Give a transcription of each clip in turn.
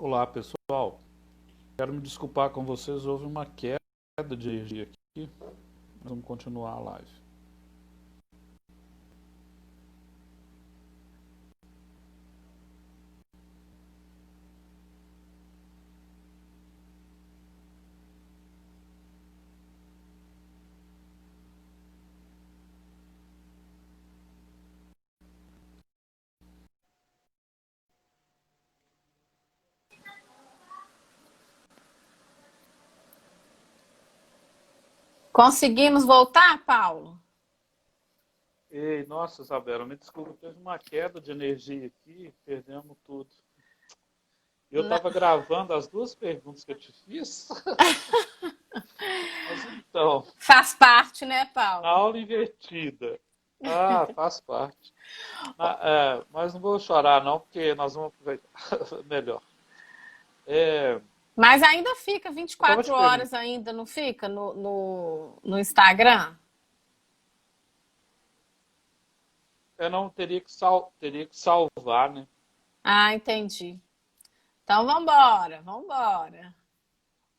Olá, pessoal. Quero me desculpar com vocês, houve uma queda de energia aqui. Vamos continuar a live. Conseguimos voltar, Paulo? Ei, nossa, Isabela, me desculpa, teve uma queda de energia aqui, perdemos tudo. Eu Não. estava gravando as duas perguntas que eu te fiz, mas então, Faz parte, né, na Paulo? aula invertida. Ah, faz parte. Mas não vou chorar não, porque nós vamos aproveitar melhor. É, Mas ainda fica eu estava 24 te perguntando, horas ainda, não fica no Instagram? eu não teria que salvar, né? Ah, entendi. Então vambora, vambora.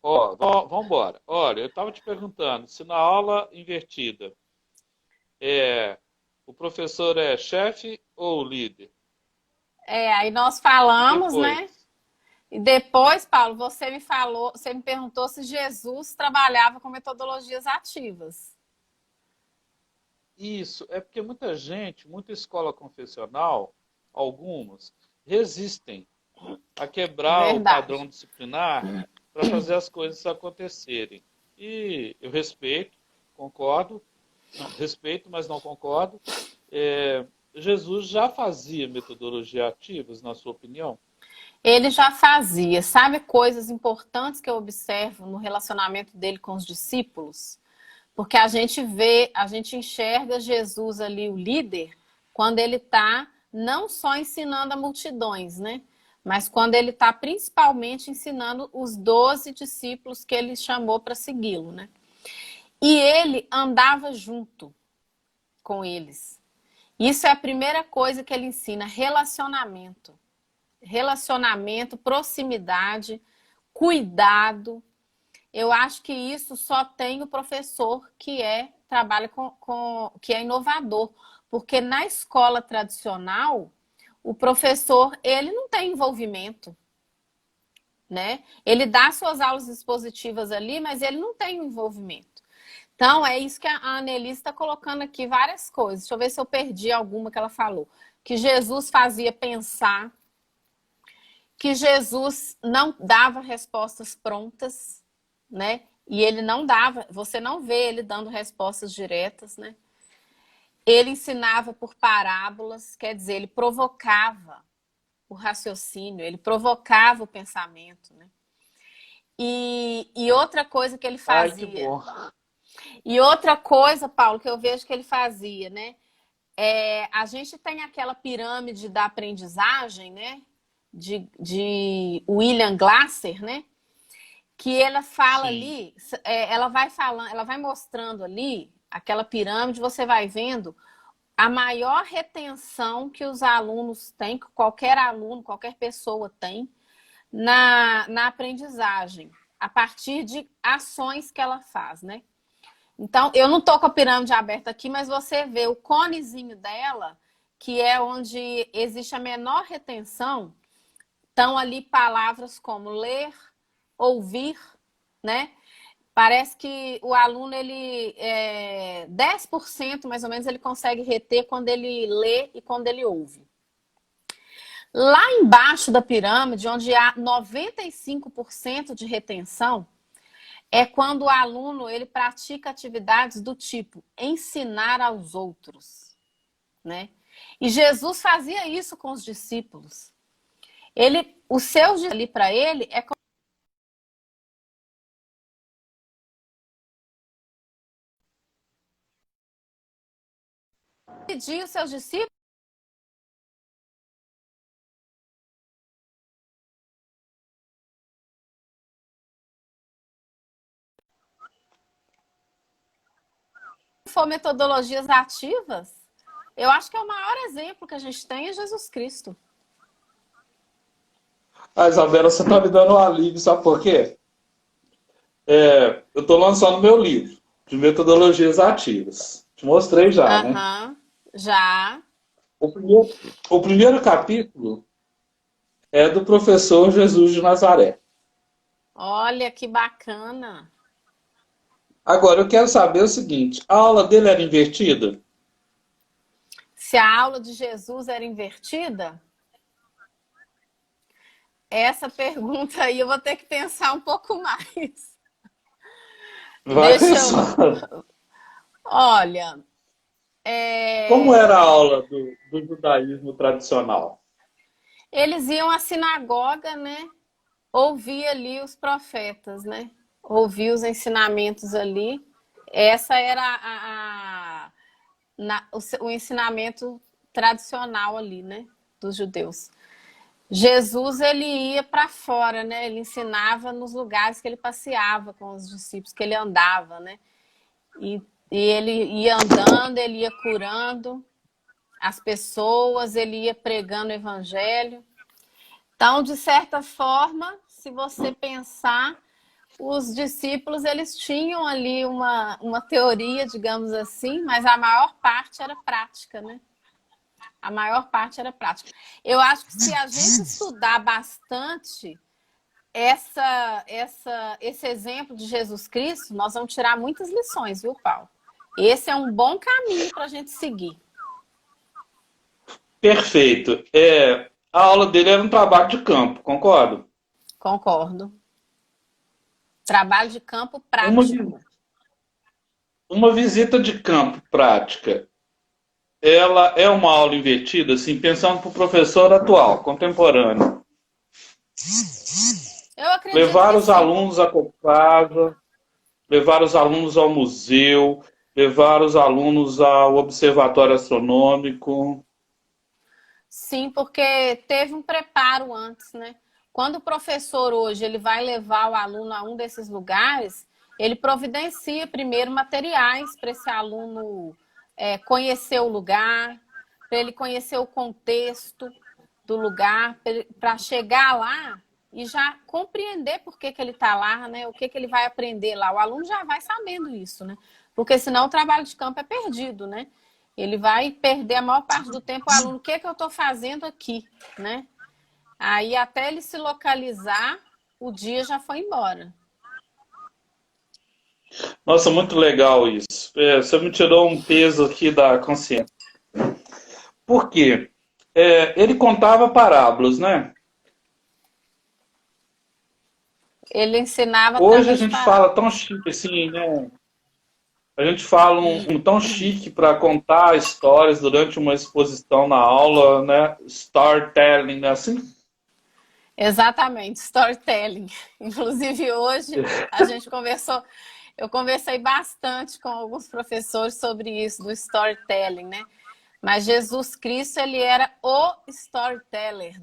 Vamos embora. Olha, eu estava te perguntando se na aula invertida é, o professor é chefe ou líder? Aí nós E falamos, né? depois? E depois, Paulo, você me falou, você me perguntou se Jesus trabalhava com metodologias ativas. Isso, é porque muita gente, muita escola confessional, algumas, resistem a quebrar o Verdade. padrão disciplinar para fazer as coisas acontecerem. E eu respeito, concordo, não, respeito, mas não concordo. É, Jesus já fazia metodologia ativas, na sua opinião? Ele já fazia, sabe, coisas importantes que eu observo no relacionamento dele com os discípulos? Porque a gente vê, a gente enxerga Jesus ali, o líder, quando ele está não só ensinando a multidões, né? Mas quando ele está principalmente ensinando os 12 discípulos que ele chamou para segui-lo, né? E ele andava junto com eles. Isso é a primeira coisa que ele ensina: relacionamento. Relacionamento, proximidade, cuidado. Eu acho que isso só tem o professor que trabalha que é inovador, porque na escola tradicional o professor ele não tem envolvimento, né? Ele dá suas aulas expositivas ali, mas ele não tem envolvimento. Então é isso que a Annelise está colocando aqui várias coisas. Deixa eu ver se eu perdi alguma que ela falou. Que Jesus fazia pensar, que Jesus não dava respostas prontas, né? E ele não dava, você não vê ele dando respostas diretas, né? Ele ensinava por parábolas, quer dizer, ele provocava o raciocínio, ele provocava o pensamento, né? E outra coisa que ele Ai, que fazia, bom. e outra coisa, Paulo, que eu vejo que ele fazia, né? A gente tem aquela pirâmide da aprendizagem, né? De William Glasser, né? Que ela fala Sim. ali, ela vai falando, ela vai mostrando ali aquela pirâmide, você vai vendo a maior retenção que os alunos têm, que qualquer aluno, qualquer pessoa tem na aprendizagem, a partir de ações que ela faz, né? Então, eu não estou com a pirâmide aberta aqui, mas você vê o conezinho dela, que é onde existe a menor retenção, estão ali palavras como ler, ouvir, né? Parece que o aluno, 10% mais ou menos, ele consegue reter quando ele lê e quando ele ouve. Lá embaixo da pirâmide, onde há 95% de retenção, é quando o aluno ele pratica atividades do tipo ensinar aos outros, né? E Jesus fazia isso com os discípulos. Os seus ali para ele é como pedir os seus discípulos for metodologias ativas. Eu acho que é o maior exemplo que a gente tem é Jesus Cristo. Ah, Isabela, você está me dando um alívio, sabe por quê? Eu estou lançando meu livro de metodologias ativas. Te mostrei já, né? Aham, já. O primeiro capítulo é do professor Jesus de Nazaré. Olha que bacana. Agora, eu quero saber o seguinte: a aula dele era invertida? Se a aula de Jesus era invertida, essa pergunta aí eu vou ter que pensar um pouco mais. Vai Deixa eu. pensando. Olha, Como era a é, aula do judaísmo tradicional? eles iam à sinagoga, né? Ouvir ali os profetas, né? Ouvir os ensinamentos ali. Essa era o ensinamento tradicional ali, né? Dos judeus. Jesus, ele ia para fora, né? Ele ensinava nos lugares que ele passeava com os discípulos, que ele andava, né? E, e ele ia andando, ele ia curando as pessoas, ele ia pregando o evangelho. Então, de certa forma, se você pensar, os discípulos, eles tinham ali uma teoria, digamos assim, mas a maior parte era prática, né? A maior parte era prática. Eu acho que se a gente estudar bastante esse exemplo de Jesus Cristo, nós vamos tirar muitas lições, viu, Paulo? Esse é um bom caminho para a gente seguir. Perfeito. A aula dele era um trabalho de campo, concordo? Concordo. Trabalho de campo Uma, vi- prático. uma visita de campo prática, ela é uma aula invertida, assim, pensando para o professor atual, contemporâneo. Eu acredito Levar que os sim. alunos à Copasa, levar os alunos ao museu, levar os alunos ao observatório astronômico. Sim, porque teve um preparo antes, né? Quando o professor hoje ele vai levar o aluno a um desses lugares, ele providencia primeiro materiais para esse aluno conhecer o lugar, para ele conhecer o contexto do lugar, para chegar lá e já compreender por que ele está lá, né? O que ele vai aprender lá. O aluno já vai sabendo isso, né? Porque senão o trabalho de campo é perdido, né? Ele vai perder a maior parte do tempo o aluno, o que eu estou fazendo aqui, né? Aí até ele se localizar, o dia já foi embora. Nossa, muito legal isso. Você me tirou um peso aqui da consciência. Por quê? Ele contava parábolas, né? Ele ensinava Hoje a através de gente fala tão parábolas. chique assim, né? A gente fala um tão chique para contar histórias durante uma exposição na aula, né? Storytelling, né? Assim. Exatamente, storytelling. Inclusive hoje a gente conversou, eu conversei bastante com alguns professores sobre isso, do storytelling, né? Mas Jesus Cristo, ele era o storyteller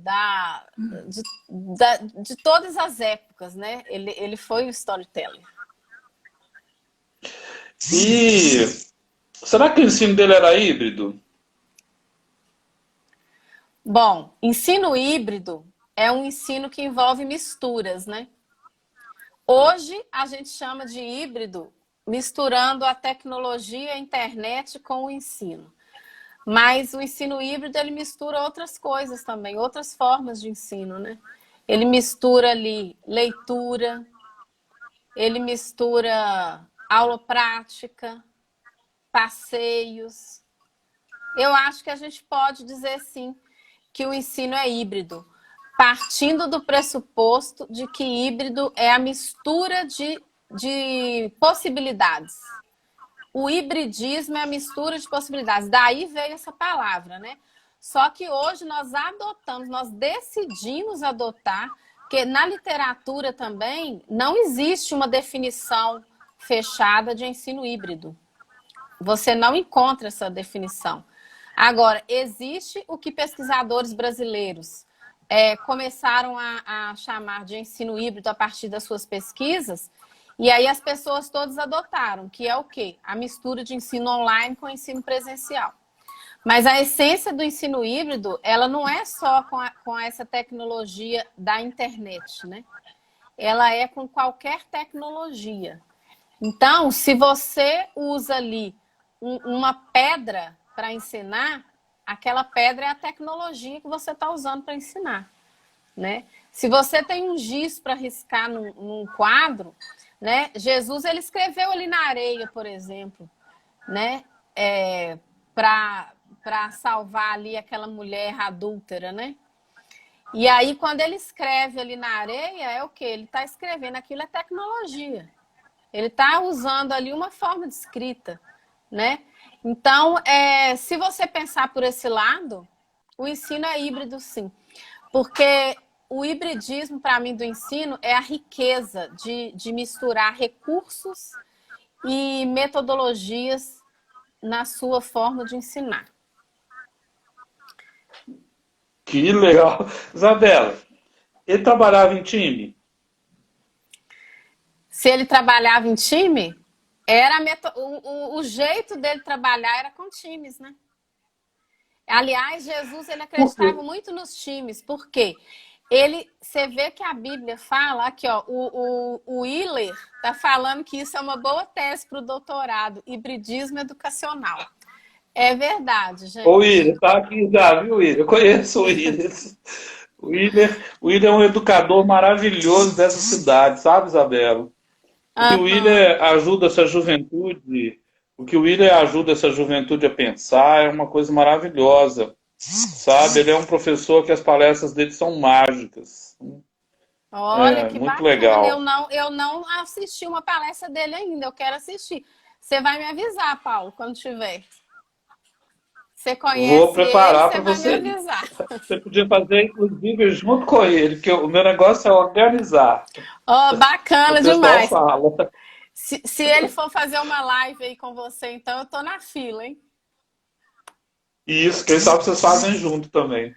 de todas as épocas, né? Ele foi o storyteller. E será que o ensino dele era híbrido? Bom, ensino híbrido é um ensino que envolve misturas, né? Hoje a gente chama de híbrido misturando a tecnologia, a internet com o ensino. Mas o ensino híbrido ele mistura outras coisas também, outras formas de ensino, né? Ele mistura ali leitura, ele mistura aula prática, passeios. Eu acho que a gente pode dizer sim que o ensino é híbrido, partindo do pressuposto de que híbrido é a mistura de possibilidades. O hibridismo é a mistura de possibilidades. Daí veio essa palavra, né? Só que hoje nós adotamos, nós decidimos adotar, porque na literatura também não existe uma definição fechada de ensino híbrido. Você não encontra essa definição. Agora, existe o que pesquisadores brasileiros começaram a chamar de ensino híbrido a partir das suas pesquisas, e aí as pessoas todas adotaram, que é o quê? A mistura de ensino online com ensino presencial. Mas a essência do ensino híbrido, ela não é só com essa tecnologia da internet, né? Ela é com qualquer tecnologia. Então, se você usa ali uma pedra para ensinar, aquela pedra é a tecnologia que você está usando para ensinar, né? Se você tem um giz para riscar num quadro, né? Jesus, ele escreveu ali na areia, por exemplo, né? Para salvar ali aquela mulher adúltera, né? E aí, quando ele escreve ali na areia, é o quê? Ele está escrevendo, aquilo é tecnologia. Ele está usando ali uma forma de escrita, né? Então, se você pensar por esse lado, o ensino é híbrido, sim. Porque o hibridismo, para mim, do ensino é a riqueza de misturar recursos e metodologias na sua forma de ensinar. Que legal. Isabela, ele trabalhava em time? Se ele trabalhava em time, o jeito dele trabalhar era com times, né? Aliás, Jesus, ele Por quê? acreditava muito nos times, porque você vê que a Bíblia fala, aqui ó, o Willer está falando que isso é uma boa tese para o doutorado, hibridismo educacional. É verdade, O gente. William, tá aqui já, viu, William? Eu conheço o William. O William é um educador maravilhoso dessa cidade, sabe, Isabela? O que o Aham. William ajuda essa juventude, o que o William ajuda essa juventude a pensar é uma coisa maravilhosa, sabe? Ele é um professor que as palestras dele são mágicas. Olha É que muito bacana. legal. Eu não assisti uma palestra dele ainda, eu quero assistir. Você vai me avisar, Paulo, quando tiver. Você Vou conhece ele, preparar você para vai me você. avisar. Você podia fazer, inclusive, junto com ele, que o meu negócio é organizar. Oh, O bacana pessoal demais. fala. Se ele for fazer uma live aí com você, então eu tô na fila, hein? Isso, quem sabe vocês fazem junto também.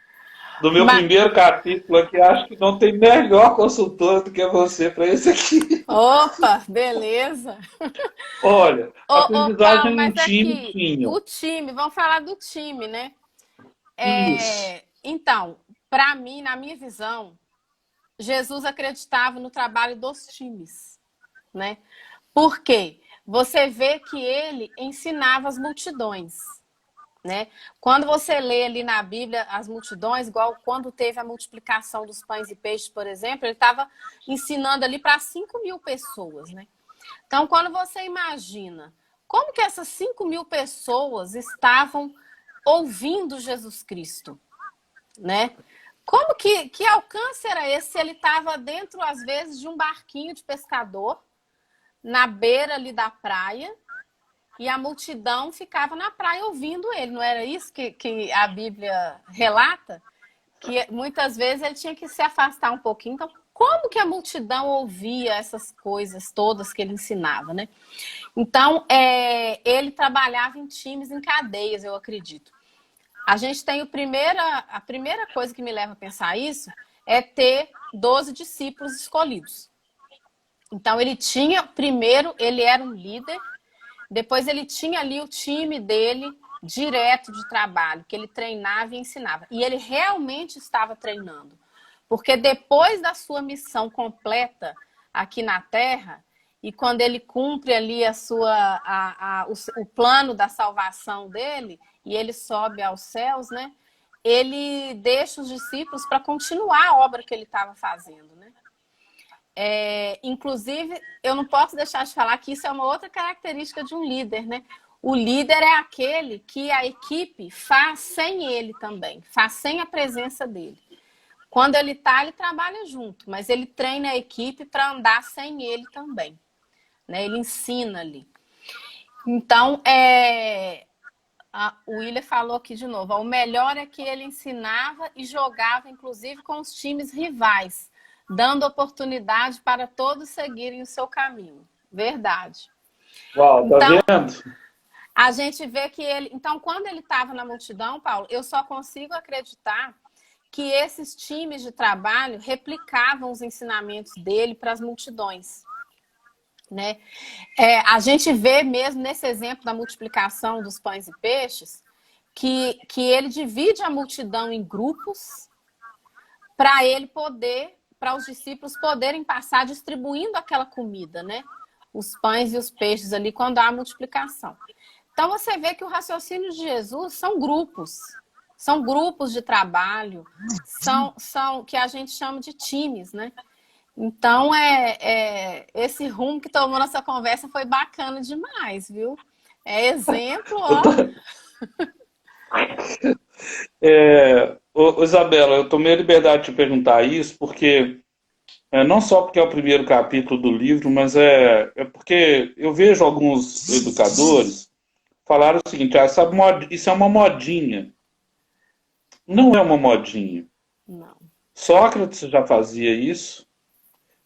Do meu Ma... primeiro capítulo aqui, acho que não tem melhor consultor do que você para esse aqui. Opa, beleza. Olha, Ô, Paulo, aprendizagem em mas time aqui, tinha. o time, vamos falar do time, né? Isso. Então, para mim, na minha visão, Jesus acreditava no trabalho dos times, né? Por quê? Você vê que ele ensinava as multidões, né? Quando você lê ali na Bíblia as multidões, igual quando teve a multiplicação dos pães e peixes, por exemplo, ele estava ensinando ali para 5.000 pessoas, né? Então, quando você imagina como que essas 5.000 pessoas estavam ouvindo Jesus Cristo, né? Como que alcance era esse se ele estava dentro, às vezes, de um barquinho de pescador, na beira ali da praia, e a multidão ficava na praia ouvindo ele? Não era isso que a Bíblia relata? Que muitas vezes ele tinha que se afastar um pouquinho. Então, como que a multidão ouvia essas coisas todas que ele ensinava, né? Então, ele trabalhava em times, em cadeias, eu acredito. A gente tem a primeira coisa que me leva a pensar isso é ter 12 discípulos escolhidos. Então, primeiro, ele era um líder, depois ele tinha ali o time dele direto de trabalho, que ele treinava e ensinava. E ele realmente estava treinando. Porque depois da sua missão completa aqui na Terra, e quando ele cumpre ali o plano da salvação dele, e ele sobe aos céus, né? Ele deixa os discípulos para continuar a obra que ele estava fazendo, né? Inclusive, eu não posso deixar de falar que isso é uma outra característica de um líder, né? O líder é aquele que a equipe faz sem ele também, faz sem a presença dele. Quando ele está, ele trabalha junto, mas ele treina a equipe para andar sem ele também, né? Ele ensina ali. Então, o Willer falou aqui de novo, o melhor é que ele ensinava e jogava, inclusive, com os times rivais, dando oportunidade para todos seguirem o seu caminho. Verdade. Uau, tá Então, vendo? a gente vê que ele... Então, quando ele estava na multidão, Paulo, eu só consigo acreditar que esses times de trabalho replicavam os ensinamentos dele para as multidões, né? A gente vê mesmo nesse exemplo da multiplicação dos pães e peixes que ele divide a multidão em grupos para ele poder, para os discípulos poderem passar distribuindo aquela comida, né? Os pães e os peixes ali quando há a multiplicação. Então você vê que o raciocínio de Jesus são grupos de trabalho, são que a gente chama de times, né? Então esse rumo que tomou nossa conversa foi bacana demais, viu? É exemplo, ó. Isabela, eu tomei a liberdade de te perguntar isso porque não só porque é o primeiro capítulo do livro, mas é porque eu vejo alguns educadores falar o seguinte: isso é uma modinha. Não é uma modinha. Não. Sócrates já fazia isso,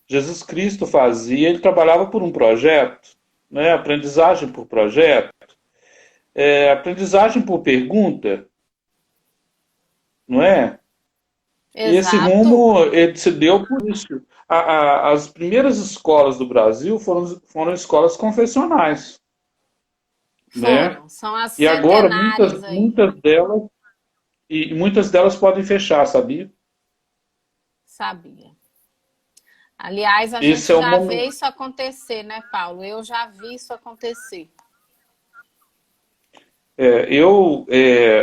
Jesus Cristo fazia, ele trabalhava por um projeto, né? Aprendizagem por projeto, aprendizagem por pergunta, não é? E esse Exato. rumo ele se deu por isso. As primeiras escolas do Brasil foram escolas confessionais, né? São as E agora centenárias aí. muitas delas podem fechar, sabia? Sabia. Aliás, a Esse gente é o já vê momento. isso acontecer, né, Paulo? Eu já vi isso acontecer.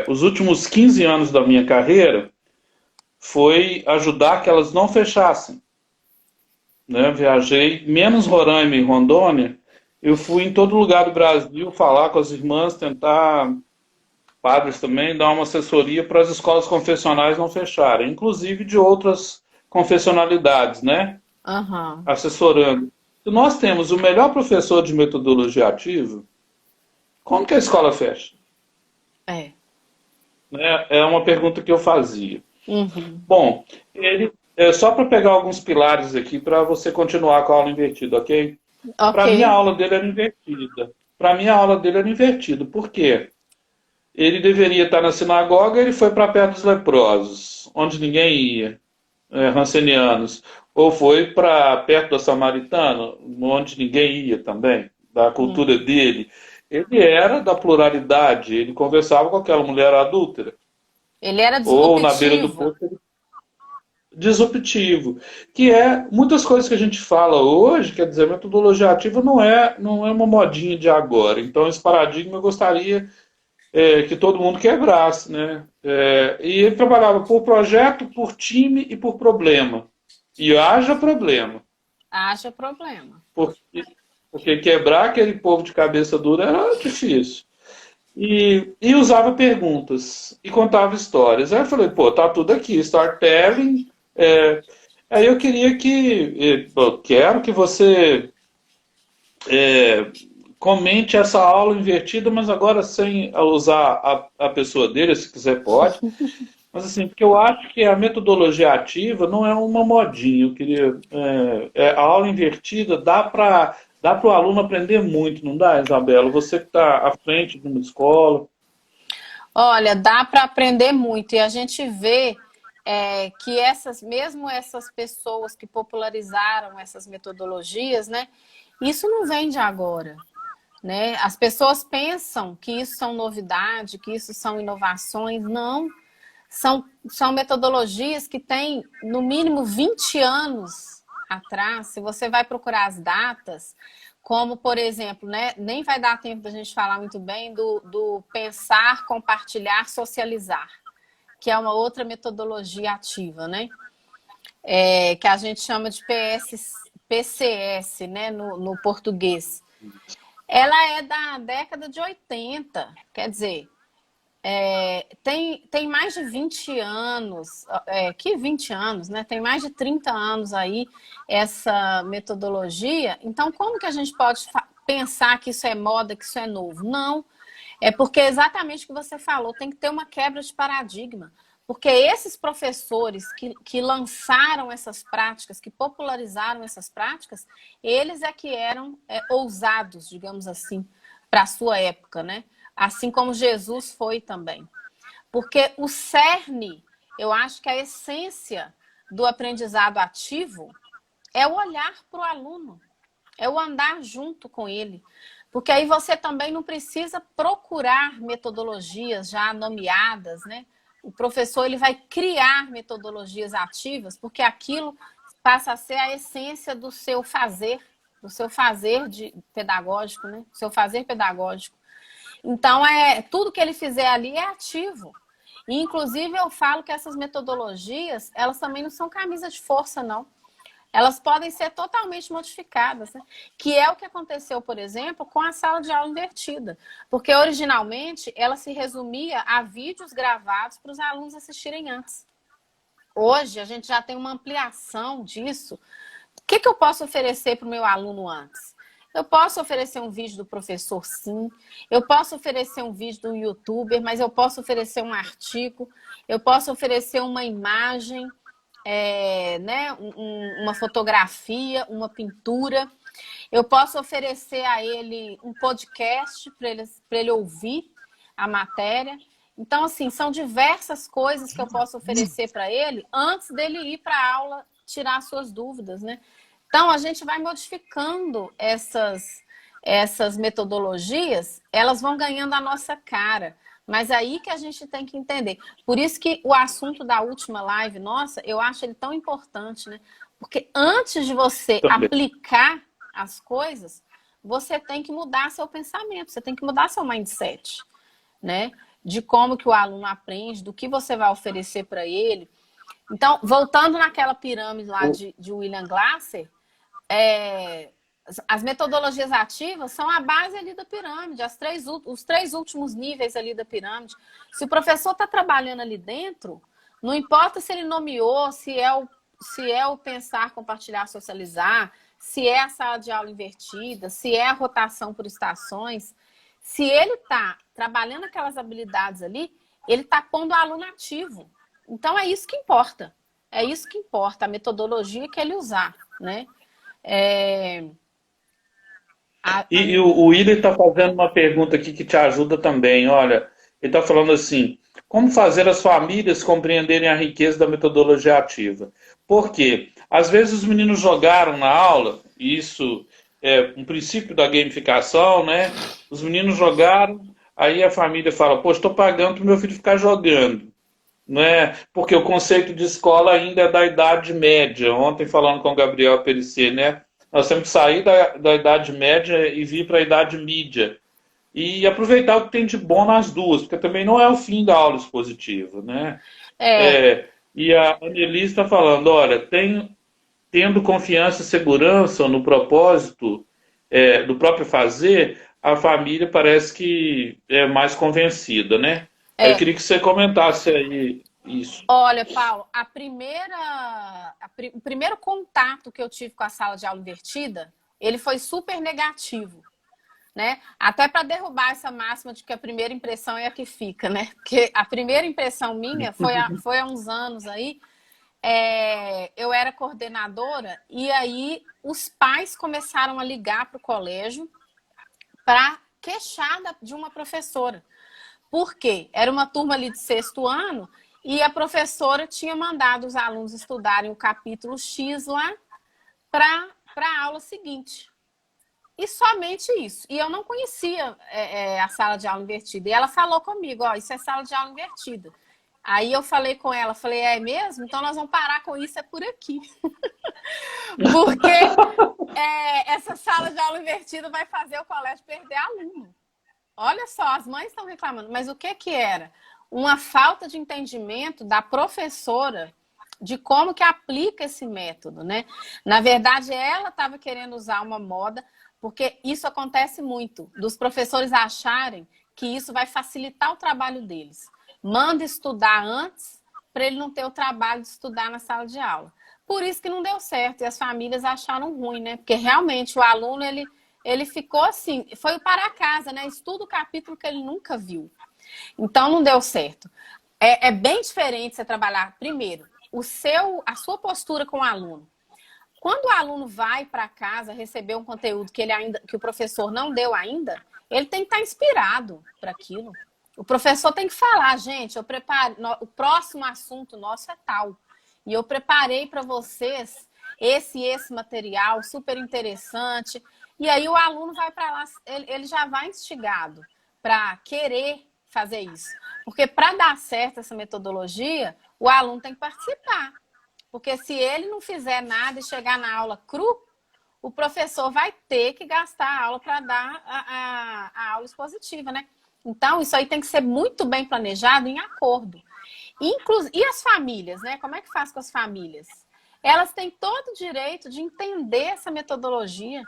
Os últimos 15 anos da minha carreira foi ajudar que elas não fechassem, né? Viajei menos Roraima e Rondônia. Eu fui em todo lugar do Brasil falar com as irmãs, tentar, padres também, dar uma assessoria para as escolas confessionais não fecharem, inclusive de outras confessionalidades, né? Aham. Assessorando. Se nós temos o melhor professor de metodologia ativa, como que a escola fecha? É. Né? É uma pergunta que eu fazia. Uhum. Bom, só para pegar alguns pilares aqui para você continuar com a aula invertida, ok? Ok. Para mim a aula dele era invertida. Para mim a aula dele era invertida. Por quê? Ele deveria estar na sinagoga, ele foi para perto dos leprosos, onde ninguém ia, rancenianos. Ou foi para perto da samaritana, onde ninguém ia também, da cultura Uhum. dele. Ele era da pluralidade, ele conversava com aquela mulher adúltera. Ele era Ou na beira do disruptivo. poço, disruptivo, que é muitas coisas que a gente fala hoje, quer dizer, a metodologia ativa não é uma modinha de agora. Então, esse paradigma eu gostaria que todo mundo quebrasse, né? E ele trabalhava por projeto, por time e por problema. E haja problema. Haja problema. Porque quebrar aquele povo de cabeça dura era difícil. E usava perguntas e contava histórias. Aí eu falei, pô, tá tudo aqui, storytelling. Aí eu queria eu quero que você comente essa aula invertida, mas agora sem usar a pessoa dele, se quiser pode. Mas assim, porque eu acho que a metodologia ativa não é uma modinha. Eu queria. A aula invertida dá para o aluno aprender muito, não dá, Isabela? Você que está à frente de uma escola. Olha, dá para aprender muito. E a gente vê que mesmo essas pessoas que popularizaram essas metodologias, né? Isso não vem de agora. Né? As pessoas pensam que isso são novidade, que isso são inovações. Não. São metodologias que têm, no mínimo, 20 anos atrás. Se você vai procurar as datas, como, por exemplo, né, nem vai dar tempo da gente falar muito bem do pensar, compartilhar, socializar, que é uma outra metodologia ativa, né? Que a gente chama de PCS, né, no português. Ela é da década de 80, quer dizer, tem mais de 20 anos, que 20 anos, né? Tem mais de 30 anos aí essa metodologia. Então, como que a gente pode pensar que isso é moda, que isso é novo? Não. É porque exatamente o que você falou, tem que ter uma quebra de paradigma. Porque esses professores que lançaram essas práticas, que popularizaram essas práticas, eles é que eram ousados, digamos assim, para a sua época, né? Assim como Jesus foi também. Porque o cerne, eu acho que a essência do aprendizado ativo é o olhar para o aluno. É o andar junto com ele. Porque aí você também não precisa procurar metodologias já nomeadas, né? O professor ele vai criar metodologias ativas, porque aquilo passa a ser a essência do seu fazer pedagógico, né? Do seu fazer pedagógico. Então, tudo que ele fizer ali é ativo. E, inclusive, eu falo que essas metodologias, elas também não são camisa de força, não. Elas podem ser totalmente modificadas, né? Que é o que aconteceu, por exemplo, com a sala de aula invertida. Porque, originalmente, ela se resumia a vídeos gravados para os alunos assistirem antes. Hoje, a gente já tem uma ampliação disso. O que eu posso oferecer para o meu aluno antes? Eu posso oferecer um vídeo do professor, sim. Eu posso oferecer um vídeo do youtuber, mas eu posso oferecer um artigo. Eu posso oferecer uma imagem, né? Uma fotografia, uma pintura. Eu posso oferecer a ele um podcast para ele ouvir a matéria. Então, assim, são diversas coisas que eu posso oferecer para ele antes dele ir para a aula tirar suas dúvidas, né? Então, a gente vai modificando essas metodologias, elas vão ganhando a nossa cara. Mas aí que a gente tem que entender. Por isso que o assunto da última live, nossa, eu acho ele tão importante, né? Porque antes de você aplicar as coisas, você tem que mudar seu pensamento, você tem que mudar seu mindset, né? De como que o aluno aprende, do que você vai oferecer para ele. Então, voltando naquela pirâmide lá de William Glasser, as metodologias ativas são a base ali da pirâmide, os três últimos níveis ali da pirâmide. Se o professor está trabalhando ali dentro, não importa se ele nomeou, se é o pensar, compartilhar, socializar, se é a sala de aula invertida, se é a rotação por estações, se ele está trabalhando aquelas habilidades ali, ele está pondo o aluno ativo. Então, é isso que importa. É isso que importa, a metodologia que ele usar, né? E o William está fazendo uma pergunta aqui que te ajuda também. Olha, ele está falando assim: como fazer as famílias compreenderem a riqueza da metodologia ativa? Por quê? Às vezes os meninos jogaram na aula, e isso é um princípio da gamificação, né? Os meninos jogaram, aí a família fala: pô, estou pagando para o meu filho ficar jogando. Né? Porque o conceito de escola ainda é da Idade Média. Ontem, falando com o Gabriel Perecer, né? Nós temos que sair da Idade Média e vir para a Idade Mídia. E aproveitar o que tem de bom nas duas, porque também não é o fim da aula expositiva. Né? E a Annelise está falando, olha, tendo confiança e segurança no propósito do próprio fazer, a família parece que é mais convencida, né? Eu queria que você comentasse aí isso. Olha, Paulo, o primeiro contato que eu tive com a sala de aula invertida, ele foi super negativo, né? Até para derrubar essa máxima de que a primeira impressão é a que fica, né? Porque a primeira impressão minha foi há uns anos aí. Eu era coordenadora e aí os pais começaram a ligar para o colégio para queixar de uma professora. Por quê? Era uma turma ali de 6º ano e a professora tinha mandado os alunos estudarem o capítulo X lá para a aula seguinte. E somente isso. E eu não conhecia a sala de aula invertida. E ela falou comigo, ó, isso é sala de aula invertida. Aí eu falei com ela, falei, é mesmo? Então nós vamos parar com isso, é por aqui. Porque essa sala de aula invertida vai fazer o colégio perder aluno. Olha só, as mães estão reclamando, mas o que era? Uma falta de entendimento da professora de como que aplica esse método, né? Na verdade, ela estava querendo usar uma moda, porque isso acontece muito, dos professores acharem que isso vai facilitar o trabalho deles. Manda estudar antes, para ele não ter o trabalho de estudar na sala de aula. Por isso que não deu certo, e as famílias acharam ruim, né? Porque realmente o aluno, ele ficou assim, foi para casa, né? Estuda o capítulo que ele nunca viu. Então, não deu certo. É bem diferente você trabalhar, primeiro, a sua postura com o aluno. Quando o aluno vai para casa receber um conteúdo que o professor não deu ainda, ele tem que estar inspirado para aquilo. O professor tem que falar, gente, o próximo assunto nosso é tal. E eu preparei para vocês esse material super interessante. E aí o aluno vai para lá, ele já vai instigado para querer fazer isso. Porque para dar certo essa metodologia, o aluno tem que participar. Porque se ele não fizer nada e chegar na aula cru, o professor vai ter que gastar a aula para dar a aula expositiva, né? Então, isso aí tem que ser muito bem planejado em acordo. E as famílias, né? Como é que faz com as famílias? Elas têm todo o direito de entender essa metodologia.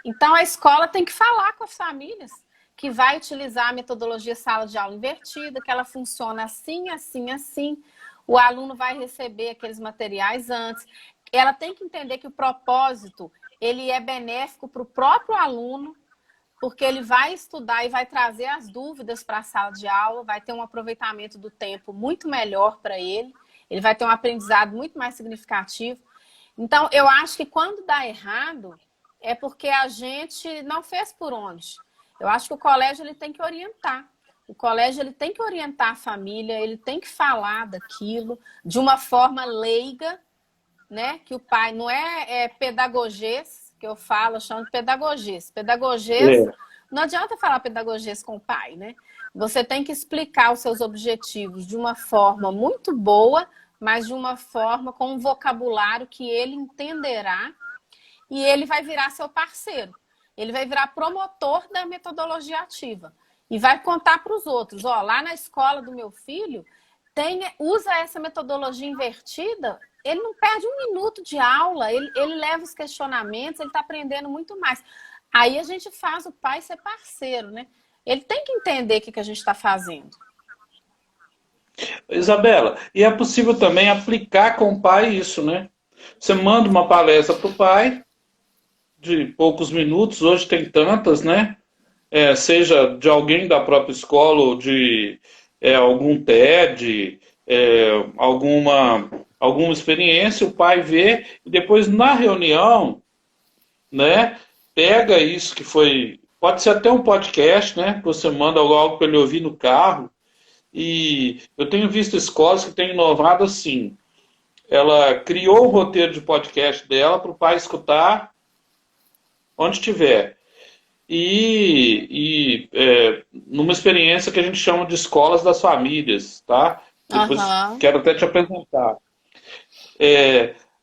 Então, a escola tem que falar com as famílias que vai utilizar a metodologia sala de aula invertida, que ela funciona assim, assim, assim. O aluno vai receber aqueles materiais antes. Ela tem que entender que o propósito ele é benéfico para o próprio aluno, porque ele vai estudar e vai trazer as dúvidas para a sala de aula, vai ter um aproveitamento do tempo muito melhor para ele vai ter um aprendizado muito mais significativo. Então, eu acho que quando dá errado, é porque a gente não fez por onde. Eu acho que o colégio ele tem que orientar. O colégio ele tem que orientar a família, ele tem que falar daquilo de uma forma leiga, né? Que o pai não é pedagogês, que eu falo, eu chamo de pedagogês. Pedagogês, não adianta falar pedagogês com o pai, né? Você tem que explicar os seus objetivos de uma forma muito boa, mas de uma forma com um vocabulário que ele entenderá e ele vai virar seu parceiro. Ele vai virar promotor da metodologia ativa e vai contar para os outros. Ó, lá na escola do meu filho, usa essa metodologia invertida, ele não perde um minuto de aula, ele leva os questionamentos, ele está aprendendo muito mais. Aí a gente faz o pai ser parceiro, né? Ele tem que entender o que a gente está fazendo. Isabela, e é possível também aplicar com o pai isso, né? Você manda uma palestra para o pai, de poucos minutos, hoje tem tantas, né? Seja de alguém da própria escola ou de algum TED, alguma experiência, o pai vê e depois na reunião, né? Pega isso que foi, pode ser até um podcast, né? Você manda algo para ele ouvir no carro. E eu tenho visto escolas que têm inovado assim. Ela criou o roteiro de podcast dela para o pai escutar onde estiver. Numa experiência que a gente chama de escolas das famílias, tá? Depois quero até te apresentar.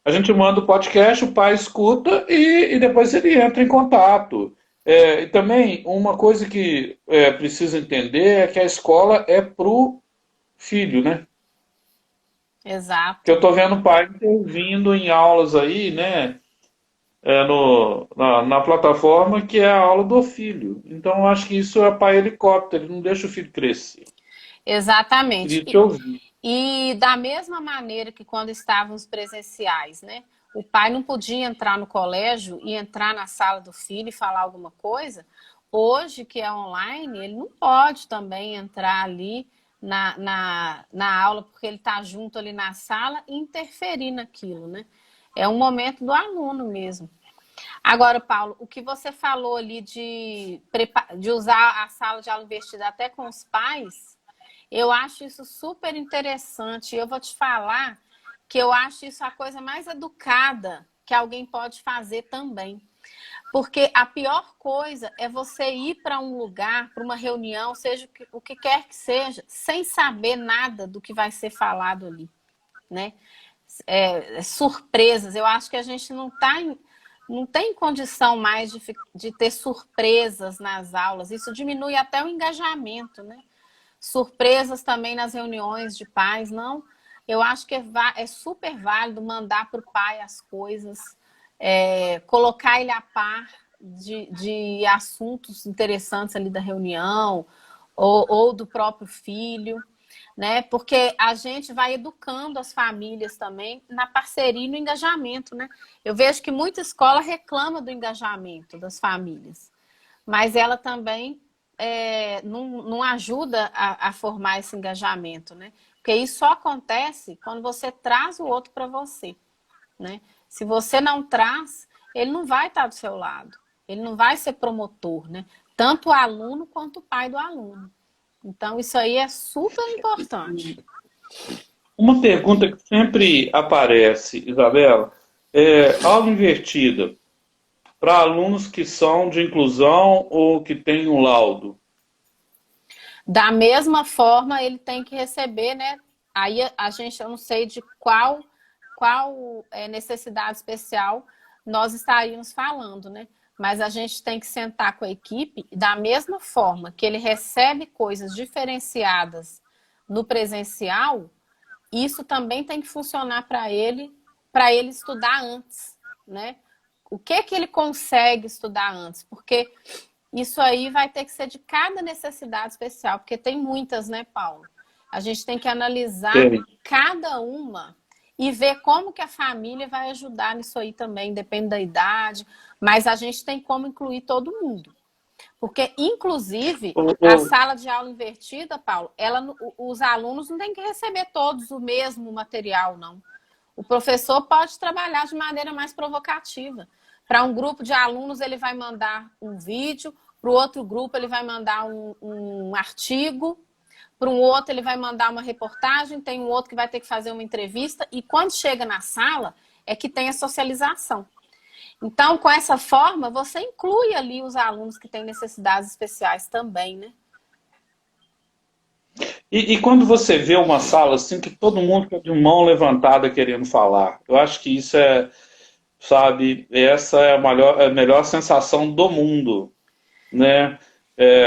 A gente manda o podcast, o pai escuta e depois ele entra em contato. E também uma coisa que precisa entender é que a escola é pro filho, né? Exato. Que eu tô vendo o pai intervindo em aulas aí, né? Na plataforma que é a aula do filho. Então eu acho que isso é pai helicóptero, ele não deixa o filho crescer. Exatamente. Queria te ouvir. E da mesma maneira que quando estávamos presenciais, né? O pai não podia entrar no colégio e entrar na sala do filho e falar alguma coisa. Hoje, que é online, ele não pode também entrar ali na aula, porque ele está junto ali na sala e interferir naquilo, né? É um momento do aluno mesmo. Agora, Paulo, o que você falou ali de usar a sala de aula invertida até com os pais, eu acho isso super interessante. Eu vou te falar que eu acho isso a coisa mais educada que alguém pode fazer também. Porque a pior coisa é você ir para um lugar, para uma reunião, seja o que quer que seja, sem saber nada do que vai ser falado ali, né? Surpresas. Eu acho que a gente não tem condição mais de ter surpresas nas aulas. Isso diminui até o engajamento, né? Surpresas também nas reuniões de pais, não. Eu acho que é super válido mandar para o pai as coisas, colocar ele a par de assuntos interessantes ali da reunião ou do próprio filho, né? Porque a gente vai educando as famílias também na parceria e no engajamento, né? Eu vejo que muita escola reclama do engajamento das famílias, mas ela também não ajuda a formar esse engajamento, né? Porque isso só acontece quando você traz o outro para você, né? Se você não traz, ele não vai estar do seu lado, ele não vai ser promotor, né? Tanto o aluno quanto o pai do aluno. Então, isso aí é super importante. Uma pergunta que sempre aparece, Isabela, Aula invertida, para alunos que são de inclusão ou que têm um laudo. Da mesma forma, ele tem que receber, né? Aí a gente, eu não sei de qual necessidade especial nós estaríamos falando, né? Mas a gente tem que sentar com a equipe, da mesma forma que ele recebe coisas diferenciadas no presencial, isso também tem que funcionar para ele estudar antes, né? O que ele consegue estudar antes? Porque isso aí vai ter que ser de cada necessidade especial, porque tem muitas, né, Paulo? A gente tem que analisar Tem. cada uma e ver como que a família vai ajudar nisso aí também, depende da idade, mas a gente tem como incluir todo mundo. Porque, inclusive, O- a o- sala de aula invertida, Paulo, os alunos não têm que receber todos o mesmo material, não. O professor pode trabalhar de maneira mais provocativa. Para um grupo de alunos, ele vai mandar um vídeo, para o outro grupo, ele vai mandar um artigo, para um outro, ele vai mandar uma reportagem, tem um outro que vai ter que fazer uma entrevista, e quando chega na sala, é que tem a socialização. Então, com essa forma, você inclui ali os alunos que têm necessidades especiais também, né? e quando você vê uma sala assim que todo mundo fica de mão levantada querendo falar, eu acho que isso sabe, essa é a melhor sensação do mundo, né?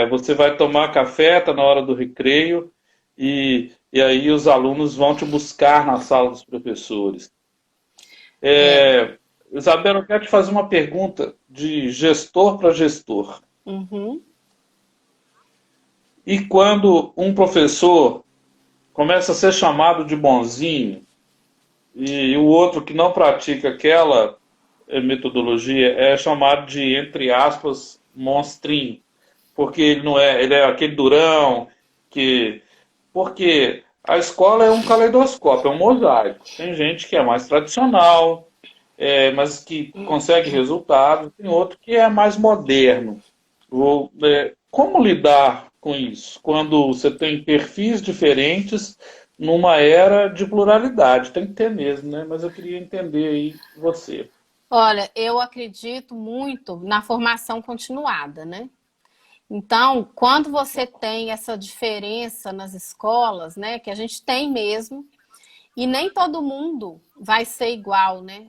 Você vai tomar café, tá na hora do recreio, e aí os alunos vão te buscar na sala dos professores. É. Isabela, eu quero te fazer uma pergunta de gestor para gestor. Uhum. E quando um professor começa a ser chamado de bonzinho e o outro que não pratica aquela metodologia é chamado de, entre aspas, monstrinho, porque ele não é, ele é aquele durão que, porque a escola é um caleidoscópio, é um mosaico. Tem gente que é mais tradicional, mas que consegue resultados, tem outro que é mais moderno. Como lidar com isso? Quando você tem perfis diferentes numa era de pluralidade. Tem que ter mesmo, né? Mas eu queria entender aí você. Olha, eu acredito muito na formação continuada, né? Então, quando você tem essa diferença nas escolas, né, que a gente tem mesmo, e nem todo mundo vai ser igual, né?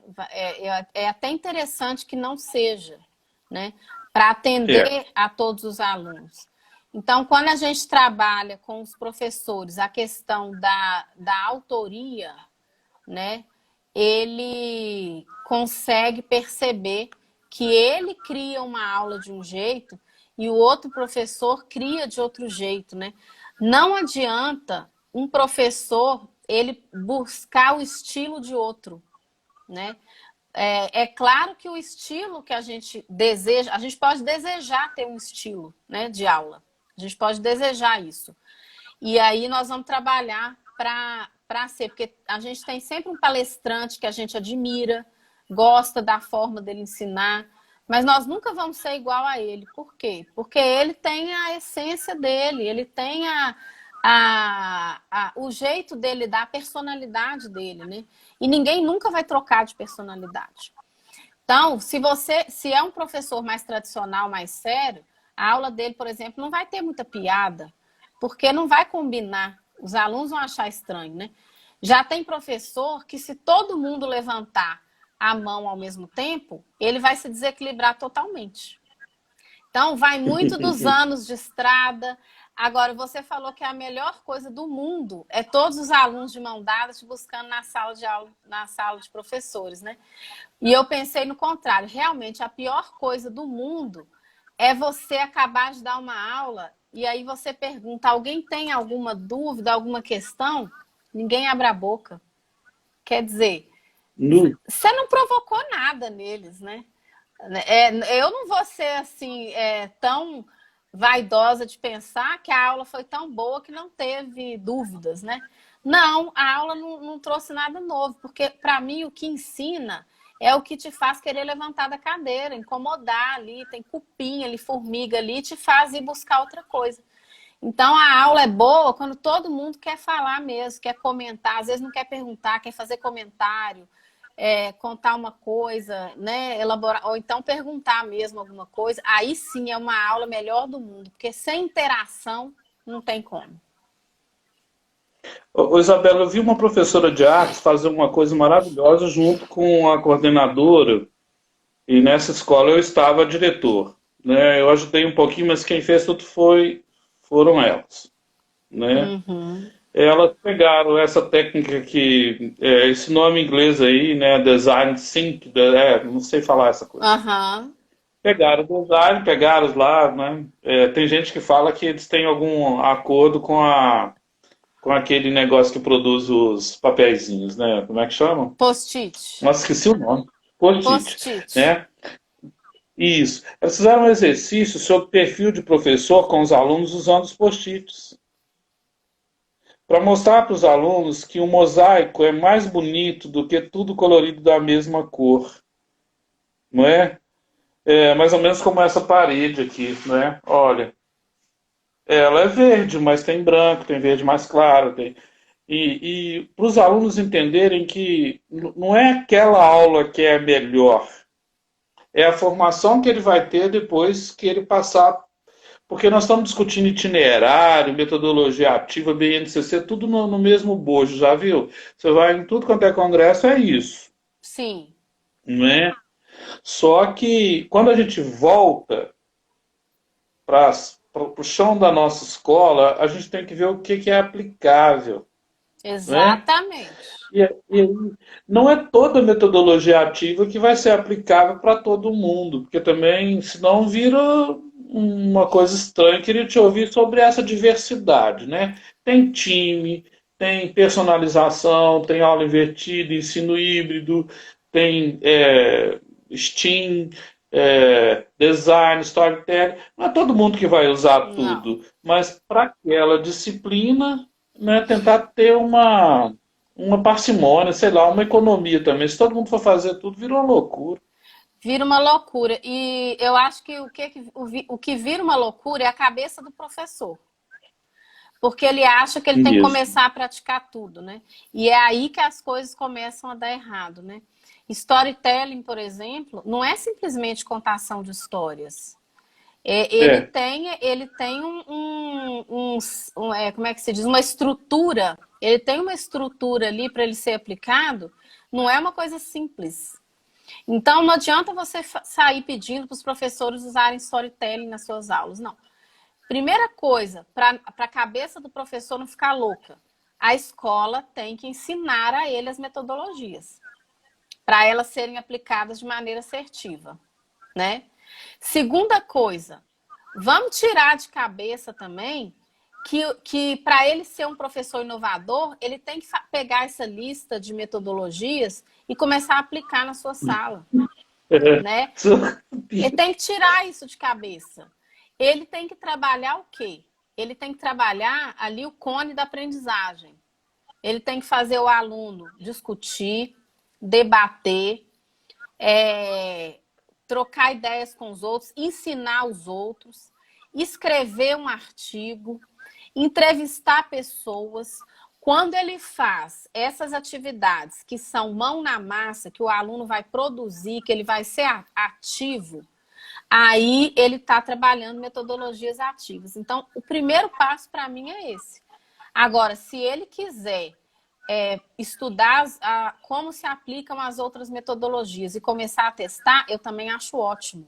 É até interessante que não seja, né? Para É, atender a todos os alunos. Então, quando a gente trabalha com os professores a questão da autoria, né? Ele consegue perceber que ele cria uma aula de um jeito e o outro professor cria de outro jeito, né? Não adianta um professor ele buscar o estilo de outro, né? É claro que o estilo que a gente deseja, a gente pode desejar ter um estilo, né, de aula. A gente pode desejar isso. E aí nós vamos trabalhar para ser, porque a gente tem sempre um palestrante que a gente admira, gosta da forma dele ensinar, mas nós nunca vamos ser igual a ele. Por quê? Porque ele tem a essência dele, ele tem o jeito dele, da personalidade dele, né? E ninguém nunca vai trocar de personalidade. Então, se é um professor mais tradicional, mais sério, a aula dele, por exemplo, não vai ter muita piada, porque não vai combinar. Os alunos vão achar estranho, né? Já tem professor que, se todo mundo levantar a mão ao mesmo tempo, ele vai se desequilibrar totalmente. Então, vai muito dos anos de estrada. Agora, você falou que a melhor coisa do mundo é todos os alunos de mão dada te buscando na sala de aula, na sala de professores, né? E eu pensei no contrário. Realmente, a pior coisa do mundo é você acabar de dar uma aula e aí você pergunta, alguém tem alguma dúvida, alguma questão? Ninguém abre a boca. Quer dizer, nu. você não provocou nada neles, né? Eu não vou ser assim tão vaidosa de pensar que a aula foi tão boa que não teve dúvidas, né? Não, a aula não trouxe nada novo, porque para mim o que ensina é o que te faz querer levantar da cadeira, incomodar ali, tem cupim ali, formiga ali, te faz ir buscar outra coisa. Então a aula é boa quando todo mundo quer falar mesmo, quer comentar, às vezes não quer perguntar, quer fazer comentário, contar uma coisa, né? Elaborar, ou então perguntar mesmo alguma coisa, aí sim é uma aula melhor do mundo, porque sem interação não tem como. Ô, Isabela, eu vi uma professora de artes fazer uma coisa maravilhosa junto com a coordenadora, e nessa escola eu estava diretor, né? Eu ajudei um pouquinho, mas quem fez tudo foram elas, né? Uhum. Elas pegaram essa técnica que, esse nome em inglês aí, né? Design Think, não sei falar essa coisa. Aham. Pegaram o design, pegaram lá, né? Tem gente que fala que eles têm algum acordo com aquele negócio que produz os papeizinhos, né? Como é que chama? Post-it. Nossa, esqueci o nome. Post-it, Post-it. né? Isso. Eles fizeram um exercício sobre perfil de professor com os alunos usando os post-its. Para mostrar para os alunos que o mosaico é mais bonito do que tudo colorido da mesma cor. Não é? É mais ou menos como essa parede aqui, não é? Olha, ela é verde, mas tem branco, tem verde mais claro. E para os alunos entenderem que não é aquela aula que é melhor, é a formação que ele vai ter depois que ele passar. Porque nós estamos discutindo itinerário, metodologia ativa, BNCC, tudo no mesmo bojo, já viu? Você vai em tudo quanto é congresso, é isso, Sim. não é? Só que quando a gente volta para o chão da nossa escola, a gente tem que ver o que é aplicável, né? Exatamente. E não é toda metodologia ativa que vai ser aplicável para todo mundo, porque também, senão vira uma coisa estranha. Eu queria te ouvir sobre essa diversidade, né? Tem time, tem personalização, tem aula invertida, ensino híbrido, tem STEAM, design, storytelling. Não é todo mundo que vai usar Não. tudo, mas para aquela disciplina, né, tentar ter uma parcimônia, sei lá, uma economia também. Se todo mundo for fazer tudo, vira uma loucura. Vira uma loucura. E eu acho que o que vira uma loucura é a cabeça do professor. Porque ele acha que ele tem que Mesmo. começar a praticar tudo, né? E é aí que as coisas começam a dar errado, né? Storytelling, por exemplo, não é simplesmente contação de histórias. É, Ele tem como é que se diz? Uma estrutura. Ele tem uma estrutura ali para ele ser aplicado. Não é uma coisa simples. Então, não adianta você sair pedindo para os professores usarem storytelling nas suas aulas. Não. Primeira coisa, para a cabeça do professor não ficar louca, a escola tem que ensinar a ele as metodologias, para elas serem aplicadas de maneira assertiva, né? Segunda coisa, vamos tirar de cabeça também que para ele ser um professor inovador, ele tem que pegar essa lista de metodologias e começar a aplicar na sua sala, né? Ele tem que tirar isso de cabeça. Ele tem que trabalhar o quê? Ele tem que trabalhar ali o cone da aprendizagem. Ele tem que fazer o aluno discutir, debater, trocar ideias com os outros, ensinar os outros, escrever um artigo, entrevistar pessoas. Quando ele faz essas atividades que são mão na massa, que o aluno vai produzir, que ele vai ser ativo, aí ele está trabalhando metodologias ativas. Então, o primeiro passo para mim é esse. Agora, se ele quiser estudar como se aplicam as outras metodologias e começar a testar, eu também acho ótimo.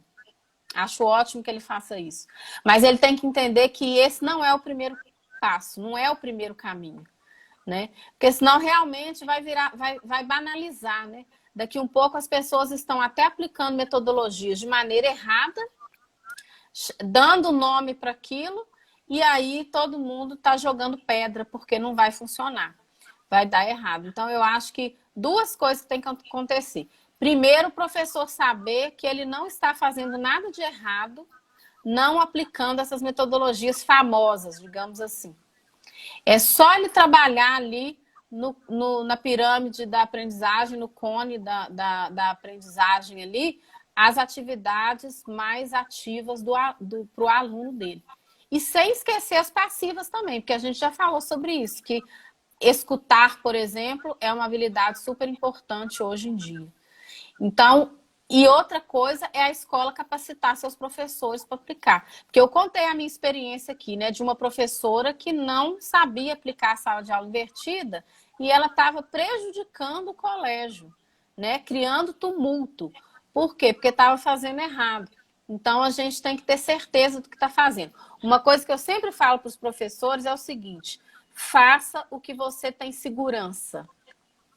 Acho ótimo que ele faça isso. Mas ele tem que entender que esse não é o primeiro passo, não é o primeiro caminho, né? Porque senão realmente vai banalizar, né? Daqui um pouco as pessoas estão até aplicando metodologias de maneira errada, dando nome para aquilo, e aí todo mundo está jogando pedra porque não vai funcionar, vai dar errado. Então eu acho que duas coisas têm que acontecer. Primeiro, o professor saber que ele não está fazendo nada de errado, não aplicando essas metodologias famosas, digamos assim. É só ele trabalhar ali na pirâmide da aprendizagem, no cone da aprendizagem ali, as atividades mais ativas para o aluno dele. E sem esquecer as passivas também, porque a gente já falou sobre isso, que escutar, por exemplo, é uma habilidade super importante hoje em dia. Então, e outra coisa é a escola capacitar seus professores para aplicar. Porque eu contei a minha experiência aqui, né, de uma professora que não sabia aplicar a sala de aula invertida e ela estava prejudicando o colégio, né, criando tumulto. Por quê? Porque estava fazendo errado. Então, a gente tem que ter certeza do que está fazendo. Uma coisa que eu sempre falo para os professores é o seguinte: faça o que você tem segurança.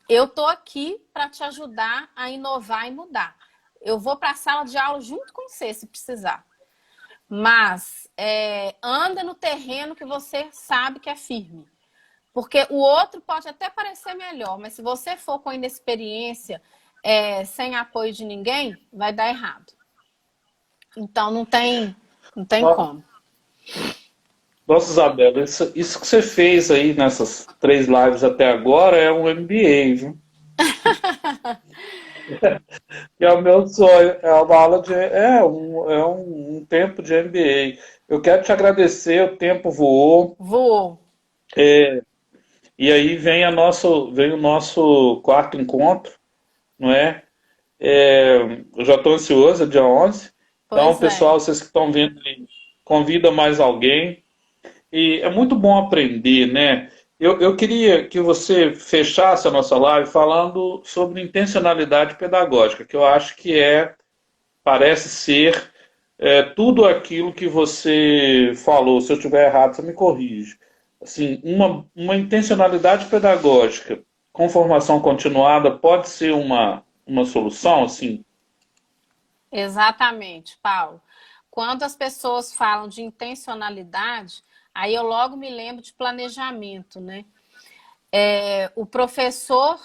Eu estou aqui para te ajudar a inovar e mudar. Eu vou para a sala de aula junto com você, se precisar. Mas anda no terreno que você sabe que é firme. Porque o outro pode até parecer melhor, mas se você for com inexperiência, sem apoio de ninguém, vai dar errado. Então, não tem como. Nossa, Isabela, isso que você fez aí nessas 3 lives até agora é um MBA, viu? Que é o meu sonho, é uma aula de, um tempo de MBA. Eu quero te agradecer, o tempo voou. Voou. E aí vem o nosso quarto encontro, não é? Eu já estou ansioso, é dia 11. Então, pessoal, vocês que estão vendo aí, convida mais alguém. E é muito bom aprender, né? Eu queria que você fechasse a nossa live falando sobre intencionalidade pedagógica, que eu acho que parece ser tudo aquilo que você falou. Se eu estiver errado, você me corrige. Assim, uma intencionalidade pedagógica com formação continuada pode ser uma solução, assim? Exatamente, Paulo. Quando as pessoas falam de intencionalidade, aí eu logo me lembro de planejamento, né? O professor,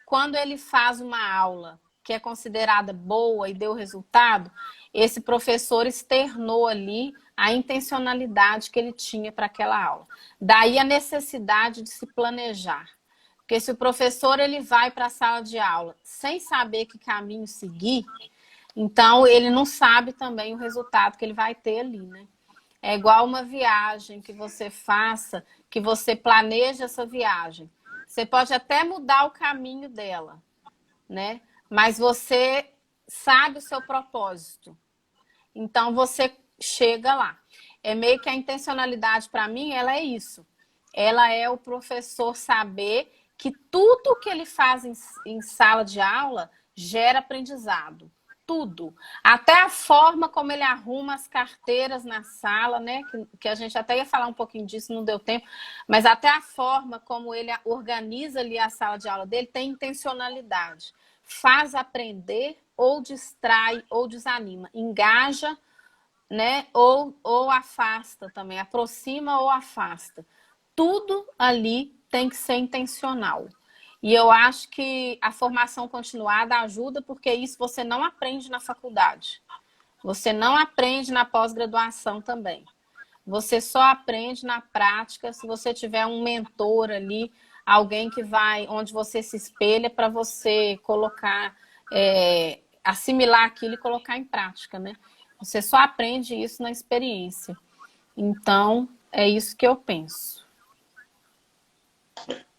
quando ele faz uma aula que é considerada boa e deu resultado, esse professor externou ali a intencionalidade que ele tinha para aquela aula. Daí a necessidade de se planejar. Porque se o professor ele vai para a sala de aula sem saber que caminho seguir, então ele não sabe também o resultado que ele vai ter ali, né? É igual uma viagem que você faça, que você planeja essa viagem. Você pode até mudar o caminho dela, né? Mas você sabe o seu propósito. Então você chega lá. É meio que a intencionalidade para mim, ela é isso. Ela é o professor saber que tudo que ele faz em sala de aula gera aprendizado. Tudo. Até a forma como ele arruma as carteiras na sala, né? Que a gente até ia falar um pouquinho disso, não deu tempo. Mas até a forma como ele organiza ali a sala de aula dele tem intencionalidade. Faz aprender ou distrai ou desanima. Engaja, né? Ou afasta também. Aproxima ou afasta. Tudo ali tem que ser intencional. E eu acho que a formação continuada ajuda, porque isso você não aprende na faculdade. Você não aprende na pós-graduação também. Você só aprende na prática se você tiver um mentor ali, alguém que vai, onde você se espelha para você colocar, assimilar aquilo e colocar em prática, né? Você só aprende isso na experiência. Então, é isso que eu penso.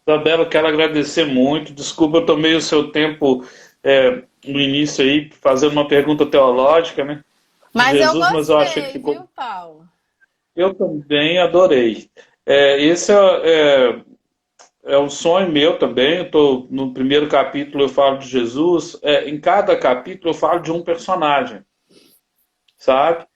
Isabela, quero agradecer muito. Desculpa, eu tomei o seu tempo no início aí, fazendo uma pergunta teológica, né? Mas Jesus, eu gostei, mas eu achei que ficou... viu, Paulo? Eu também adorei. Esse é um sonho meu também. Eu tô, no primeiro capítulo eu falo de Jesus. Em cada capítulo eu falo de um personagem, sabe?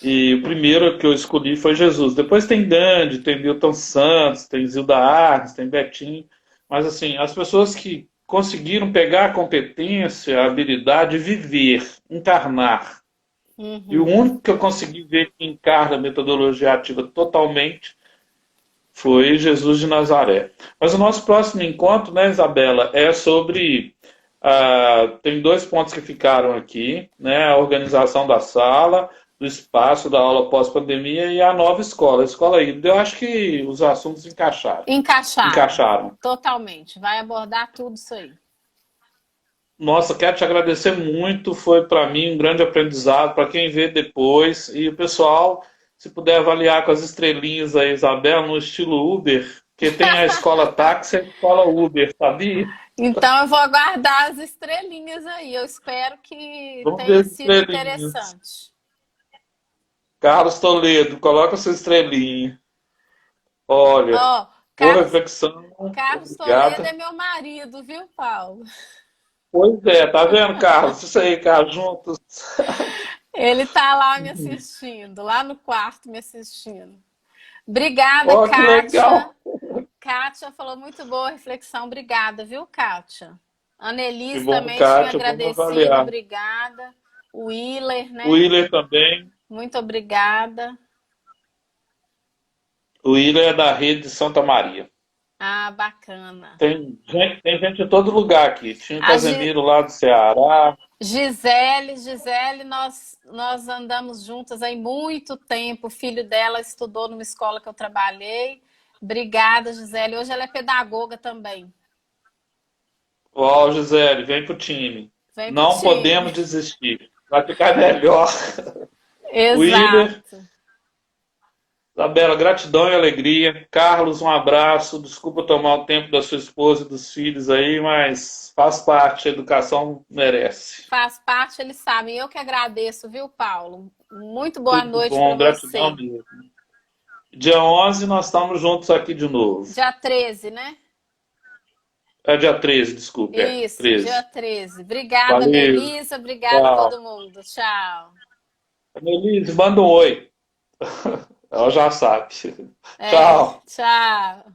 E o primeiro que eu escolhi foi Jesus. Depois tem Gandhi, tem Milton Santos, tem Zilda Arnes, tem Betinho. Mas assim, as pessoas que conseguiram pegar a competência, a habilidade de viver, encarnar. Uhum. E o único que eu consegui ver que encarna a metodologia ativa totalmente foi Jesus de Nazaré. Mas o nosso próximo encontro, né, Isabela, é sobre... tem 2 pontos que ficaram aqui, né? A organização da sala, do espaço da aula pós-pandemia e a nova escola, a escola híbrida. Eu acho que os assuntos encaixaram. Encaixaram. Totalmente. Vai abordar tudo isso aí. Nossa, quero te agradecer muito. Foi para mim um grande aprendizado. Para quem vê depois. E o pessoal, se puder avaliar com as estrelinhas aí, Isabela, no estilo Uber, Porque tem a escola táxi e a escola Uber, sabia? Então eu vou aguardar as estrelinhas aí. Eu espero que Vamos ver tenha as sido estrelinhas. interessante. Carlos Toledo, coloca sua estrelinha. Olha, Ó, boa Carlos, reflexão, Carlos Toledo é obrigada. meu marido, viu, Paulo? Pois é, tá vendo, Carlos? Isso aí, Carlos, juntos. Ele tá lá me assistindo, lá no quarto me assistindo. Obrigada, Ó, que Kátia. legal. Kátia falou muito boa reflexão. Obrigada, viu, Kátia? Que Annelise bom, também tinha Kátia, vamos agradecido. avaliar. Obrigada. O Willer, O né? Willer também. Muito obrigada. O Willer é da rede de Santa Maria. Ah, bacana. Tem gente de todo lugar aqui. Tinha o A Gi- Casemiro lá do Ceará. Gisele, nós andamos juntas há muito tempo. O filho dela estudou numa escola que eu trabalhei. Obrigada, Gisele. Hoje ela é pedagoga também. Ó, Gisele, vem pro time. Vem pro Não time. podemos desistir. Vai ficar melhor. Willer, Exato. Isabela, gratidão e alegria. Carlos, um abraço. Desculpa tomar o tempo da sua esposa e dos filhos aí, mas faz parte. A educação merece. Faz parte, eles sabem. Eu que agradeço, viu, Paulo? Muito boa Tudo de noite para bom, gratidão você. mesmo. Dia 11 nós estamos juntos aqui de novo. Dia 13, né? É dia 13, desculpe, é Isso, dia 13. 13. Obrigada, Valeu, Melissa. Obrigada a tchau. todo mundo. Tchau. Melise, manda um oi. Ela já sabe. É, Tchau. tchau.